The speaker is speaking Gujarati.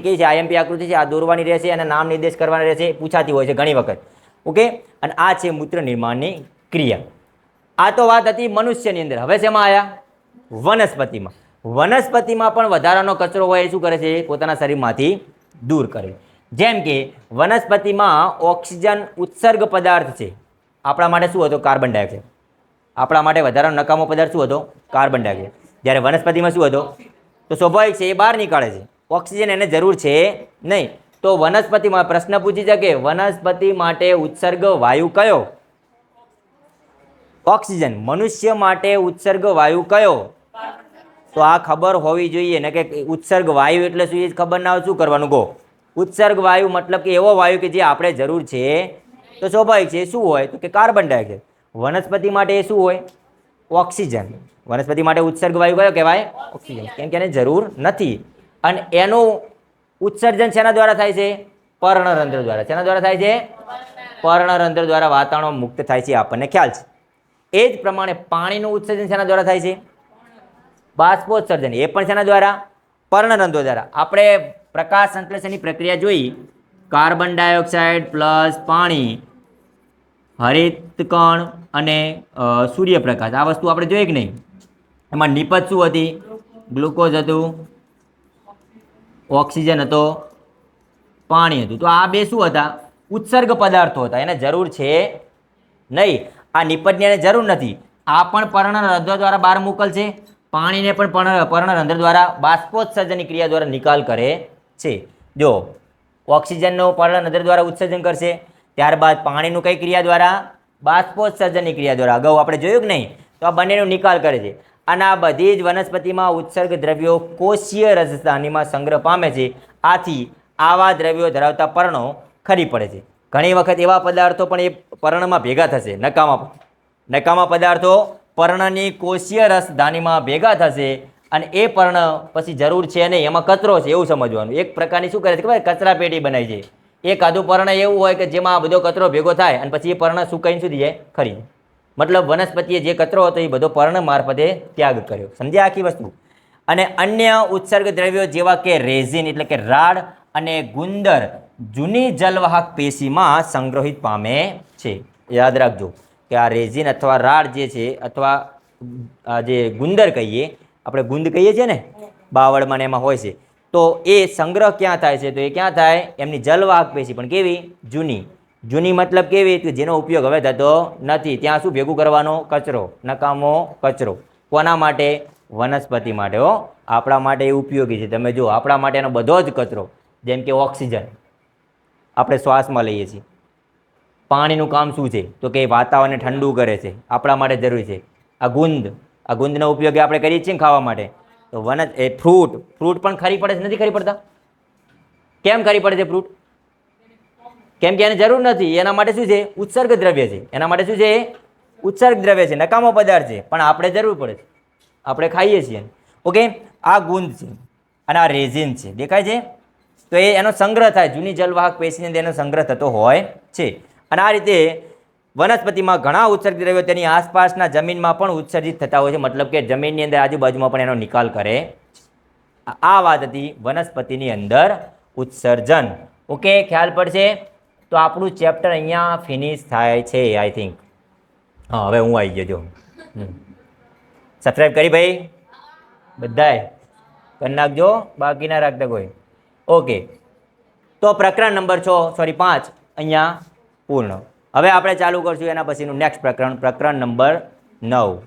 કેવી છે, આઈએમપી આકૃતિ છે, આ દોરવાની રહેશે અને નામ નિર્દેશ કરવાના રહેશે, પૂછાતી હોય છે ઘણી વખત. ઓકે, અને આ છે મૂત્ર નિર્માણની ક્રિયા. આ તો વાત હતી મનુષ્યની અંદર. હવે શેમાં આવ્યા? વનસ્પતિમાં. વનસ્પતિમાં પણ વધારાનો કચરો હોય એ શું કરે છે? પોતાના શરીરમાંથી દૂર કરે. જેમ કે વનસ્પતિમાં ઓક્સિજન ઉત્સર્ગ પદાર્થ છે. આપણા માટે શું હતો? Carbon dioxide. આપણા માટે વધારાનો નકામો પદાર્થ શું હતો? Carbon dioxide. જ્યારે વનસ્પતિમાં શું હતો? તો સ્વાભાવિક છે એ બહાર નીકાળે છે. ઓક્સિજન એને જરૂર છે નહીં. તો વનસ્પતિમાં પ્રશ્ન પૂછી શકે, વનસ્પતિ માટે ઉત્સર્ગ વાયુ કયો? ઓક્સિજન. મનુષ્ય માટે ઉત્સર્ગ વાયુ કયો? તો આ ખબર હોવી જોઈએ ને કે ઉત્સર્ગ વાયુ એટલે શું, એ ખબર ના હોય શું કરવાનું કહો? ઉત્સર્ગ વાયુ મતલબ કે એવો વાયુ કે જે આપણે જરૂર છે. તો સ્વાભાવિક છે શું હોય? તો કે કાર્બન ડાયોક્સાઇડ. વનસ્પતિ માટે શું હોય? ઓક્સિજન. વનસ્પતિ માટે ઉત્સર્ગ વાયુ કયો કહેવાય? ઓક્સિજન. કેમ કે એને જરૂર નથી. અને એનું ઉત્સર્જન શેના દ્વારા થાય છે? પર્ણરંધ્ર દ્વારા. શેના દ્વારા થાય છે? પર્ણરંધ્ર દ્વારા વાતાવરણમાં મુક્ત થાય છે, આપણને ખ્યાલ છે. એ જ પ્રમાણે પાણીનું ઉત્સર્જન શેના દ્વારા થાય છે? બાષ્પોત્સર્જન. એ પણ શેના દ્વારા? પર્ણરંધ્રો દ્વારા. આપણે પ્રકાશ સંશ્લેષણની પ્રક્રિયા જોઈ. કાર્બન ડાયોક્સાઇડ પ્લસ પાણી, હરિતકણ અને સૂર્યપ્રકાશ, આ વસ્તુ આપણે જોઈએ કે નહીં? એમાં નિપજ શું હતી? ગ્લુકોઝ હતું, ઓક્સિજન હતો, પાણી હતું. તો આ બે શું હતા? ઉત્સર્ગ પદાર્થો હતા. એને જરૂર છે નહીં. આ નિપજની એને જરૂર નથી. આ પણ પર્ણરંધ્ર દ્વારા બહાર મોકલશે. પાણીને પણ પર્ણરંધ્ર દ્વારા બાષ્પોત્સર્જનની ક્રિયા દ્વારા નિકાલ કરે છે. જો ઓક્સિજનનો પર્ણરંધ્ર દ્વારા ઉત્સર્જન કરશે, ત્યારબાદ પાણીનું કઈ ક્રિયા દ્વારા? બાષ્પોત્સર્જનની ક્રિયા દ્વારા. અગાઉ આપણે જોયું કે નહીં? તો આ બંનેનો નિકાલ કરે છે. અને આ બધી જ વનસ્પતિમાં ઉત્સર્ગ દ્રવ્યો કોષીય રાજધાનીમાં સંગ્રહ પામે છે. આથી આવા દ્રવ્યો ધરાવતા પર્ણો ખરી પડે છે. ઘણી વખત એવા પદાર્થો પણ એ પર્ણમાં ભેગા થશે. નકામા પદાર્થો પર્ણની કોષીય રસધાનીમાં ભેગા થશે અને એ પર્ણ પછી જરૂર છે નહીં, એમાં કચરો છે એવું સમજવાનું. એક પ્રકારની શું કરે છે ખબર? કચરા પેટી બનાવી છે. એકાદું પર્ણ એવું હોય કે જેમાં બધો કચરો ભેગો થાય અને પછી એ પર્ણ સુકાઈને સુધી જાય ખરી. મતલબ વનસ્પતિએ જે કચરો હતો એ બધો પર્ણ મારફતે ત્યાગ કર્યો. સમજ્યા આખી વસ્તુ? અને અન્ય ઉત્સર્ગ દ્રવ્યો જેવા કે રેઝિન એટલે કે રાડ અને ગુંદર જૂની જલવાહક પેશીમાં સંગ્રહિત પામે છે. યાદ રાખજો કે આ રેઝિન અથવા રાડ જે છે, અથવા આ જે ગુંદર કહીએ, આપણે ગુંદ કહીએ છીએ ને બાવળમાં ને એમાં હોય છે, તો એ સંગ્રહ ક્યાં થાય છે? તો એ ક્યાં થાય? એમની જલવાહક પેશી. પણ કેવી? જૂની. જૂની મતલબ કેવી? કે જેનો ઉપયોગ હવે થતો નથી. ત્યાં શું ભેગું કરવાનો? કચરો, નકામો કચરો. કોના માટે? વનસ્પતિ માટે. હો, આપણા માટે એ ઉપયોગી છે. તમે જુઓ, આપણા માટેનો બધો જ કચરો, જેમ કે ઓક્સિજન આપણે શ્વાસમાં લઈએ છીએ. પાણીનું કામ શું છે? તો કે વાતાવરણને ઠંડુ કરે છે, આપણા માટે જરૂરી છે. આ ગુંદનો ઉપયોગ આપણે કરીએ છીએ ખાવા માટે. તો ફ્રૂટ પણ ખરી પડે છે, નથી ખરી પડતા? કેમ ખરી પડે છે ફ્રૂટ? કેમ કે એને જરૂર નથી. એના માટે શું છે? ઉત્સર્ગ દ્રવ્ય છે. એના માટે શું છે? ઉત્સર્ગ દ્રવ્ય છે, નકામો પદાર્થ છે, પણ આપણે જરૂર પડે છે, આપણે ખાઈએ છીએ. ઓકે, આ ગુંદ છે અને આ રેઝિન છે. દેખાય છે? તો એનો સંગ્રહ થાય. જૂની જલવાહક પેશીની અંદર એનો સંગ્રહ થતો હોય છે. અને આ રીતે વનસ્પતિમાં ઘણા ઉત્સર્ગ દ્રવ્યો તેની આસપાસના જમીનમાં પણ ઉત્સર્જિત થતા હોય છે. મતલબ કે જમીનની અંદર આજુબાજુમાં પણ એનો નિકાલ કરે. આ વાત હતી વનસ્પતિની અંદર ઉત્સર્જન. ઓકે, ખ્યાલ પડશે? તો આપણું ચેપ્ટર અહીંયા ફિનિશ થાય છે આઈ થિંક. હા, હવે હું આવી ગયો. જો સબસ્ક્રાઈબ કરી ભાઈ બધાય કરી નાખજો, બાકી ના રાખતા કોઈ. ઓકે, તો પ્રકરણ નંબર 5 અહીંયા પૂર્ણ. હવે આપણે ચાલુ કરશું એના પછીનું નેક્સ્ટ પ્રકરણ, પ્રકરણ નંબર 9.